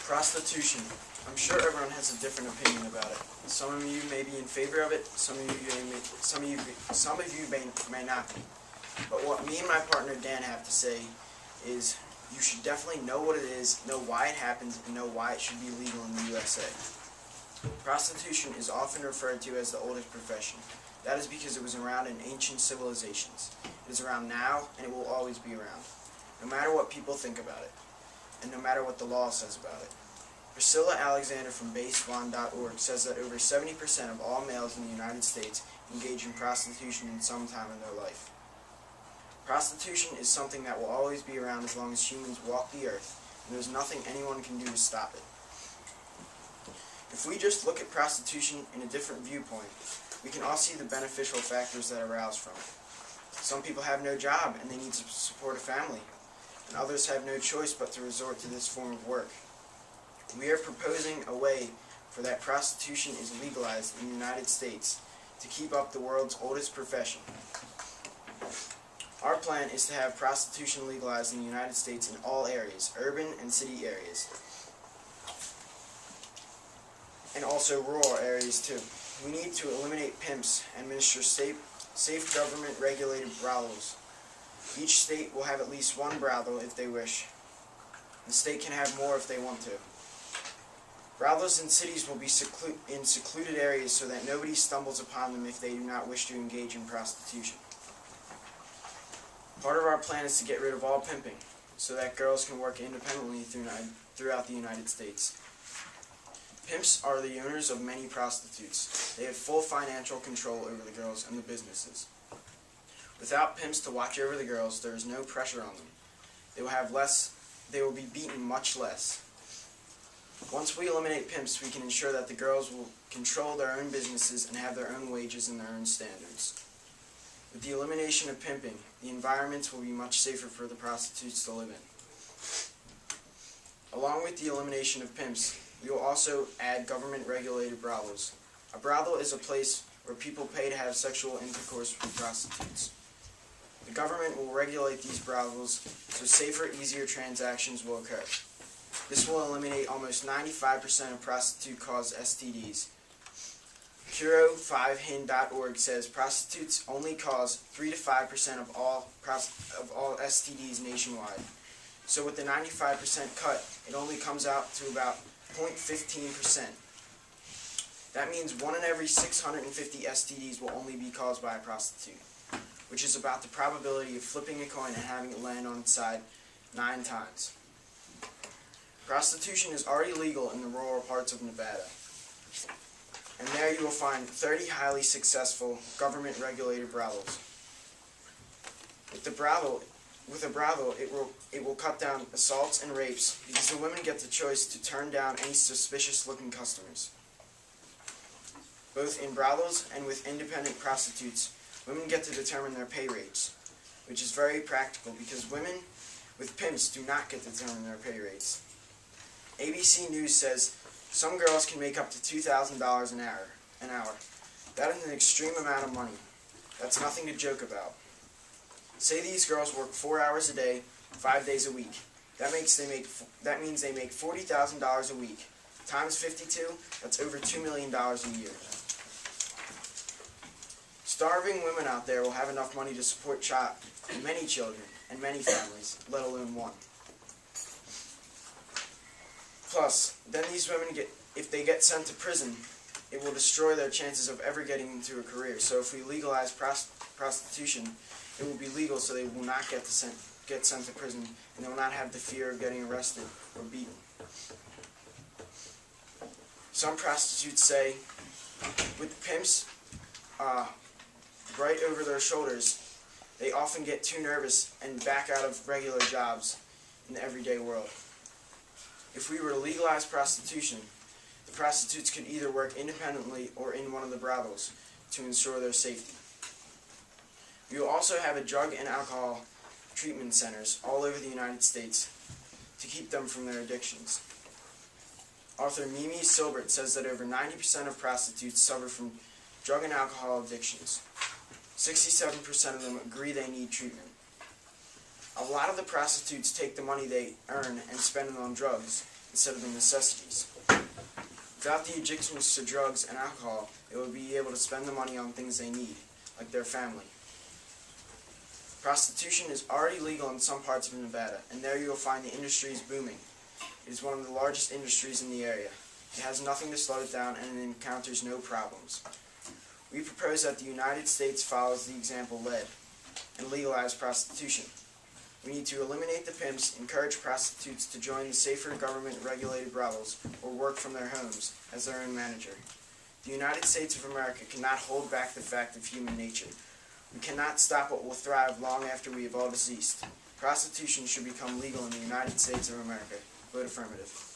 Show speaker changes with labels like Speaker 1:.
Speaker 1: Prostitution. I'm sure everyone has a different opinion about it. Some of you may be in favor of it, some of you may not be. But what me and my partner Dan have to say is you should definitely know what it is, know why it happens, and know why it should be legal in the USA. Prostitution is often referred to as the oldest profession. That is because it was around in ancient civilizations. It is around now, and it will always be around, no matter what people think about it, and no matter what the law says about it. Priscilla Alexander from Base1.org says that over 70% of all males in the United States engage in prostitution in some time in their life. Prostitution is something that will always be around as long as humans walk the earth, and there's nothing anyone can do to stop it. If we just look at prostitution in a different viewpoint, we can all see the beneficial factors that arise from it. Some people have no job and they need to support a family, and others have no choice but to resort to this form of work. We are proposing a way for that prostitution is legalized in the United States to keep up the world's oldest profession. Our plan is to have prostitution legalized in the United States in all areas, urban and city areas, and also rural areas too. We need to eliminate pimps and administer safe government-regulated brothels. Each state will have at least one brothel if they wish. The state can have more if they want to. Brothels in cities will be in secluded areas so that nobody stumbles upon them if they do not wish to engage in prostitution. Part of our plan is to get rid of all pimping so that girls can work independently throughout the United States. Pimps are the owners of many prostitutes. They have full financial control over the girls and the businesses. Without pimps to watch over the girls, there is no pressure on them. They will be beaten much less. Once we eliminate pimps, we can ensure that the girls will control their own businesses and have their own wages and their own standards. With the elimination of pimping, the environments will be much safer for the prostitutes to live in. Along with the elimination of pimps, we will also add government-regulated brothels. A brothel is a place where people pay to have sexual intercourse with prostitutes. The government will regulate these brothels so safer, easier transactions will occur. This will eliminate almost 95% of prostitute-caused STDs. Puro5hin.org says prostitutes only cause 3 to 5% of all STDs nationwide. So with the 95% cut, it only comes out to about 0.15%. That means 1 in every 650 STDs will only be caused by a prostitute, which is about the probability of flipping a coin and having it land on its side 9 times. Prostitution is already legal in the rural parts of Nevada, and there you will find 30 highly successful government-regulated brothels. With a brothel, it will cut down assaults and rapes because the women get the choice to turn down any suspicious-looking customers. Both in brothels and with independent prostitutes, women get to determine their pay rates, which is very practical because women with pimps do not get to determine their pay rates. ABC News says some girls can make up to $2,000 an hour. That is an extreme amount of money. That's nothing to joke about. Say these girls work 4 hours a day, 5 days a week. That means they make $40,000 a week. Times 52, that's over $2 million a year. Starving women out there will have enough money to support many children and many families, let alone one. Plus, then these women if they get sent to prison, it will destroy their chances of ever getting into a career. So if we legalize prostitution, it will be legal so they will not get sent to prison, and they will not have the fear of getting arrested or beaten. Some prostitutes say, with pimps right over their shoulders, they often get too nervous and back out of regular jobs in the everyday world. If we were to legalize prostitution, the prostitutes could either work independently or in one of the brothels to ensure their safety. We will also have drug and alcohol treatment centers all over the United States to keep them from their addictions. Author Mimi Silbert says that over 90% of prostitutes suffer from drug and alcohol addictions. 67% of them agree they need treatment. A lot of the prostitutes take the money they earn and spend it on drugs, instead of the necessities. Without the addictions to drugs and alcohol, they would be able to spend the money on things they need, like their family. Prostitution is already legal in some parts of Nevada, and there you will find the industry is booming. It is one of the largest industries in the area. It has nothing to slow it down, and it encounters no problems. We propose that the United States follows the example led and legalize prostitution. We need to eliminate the pimps, encourage prostitutes to join the safer government-regulated brothels, or work from their homes as their own manager. The United States of America cannot hold back the fact of human nature. We cannot stop what will thrive long after we have all deceased. Prostitution should become legal in the United States of America. Vote affirmative.